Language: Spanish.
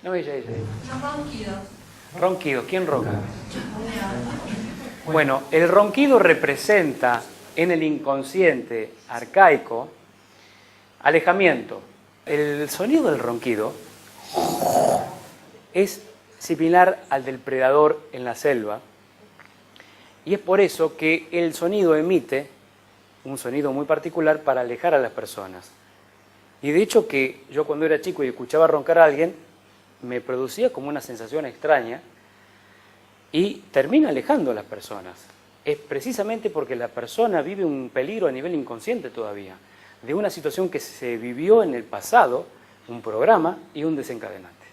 No, ella. Los ronquidos. Ronquido, ¿quién ronca? Bueno, el ronquido representa en el inconsciente arcaico alejamiento. El sonido del ronquido es similar al del predador en la selva y es por eso que el sonido emite un sonido muy particular para alejar a las personas. Y de hecho que yo cuando era chico y escuchaba roncar a alguien, me producía como una sensación extraña y termina alejando a las personas. Es precisamente porque la persona vive un peligro a nivel inconsciente todavía, de una situación que se vivió en el pasado, un programa y un desencadenante.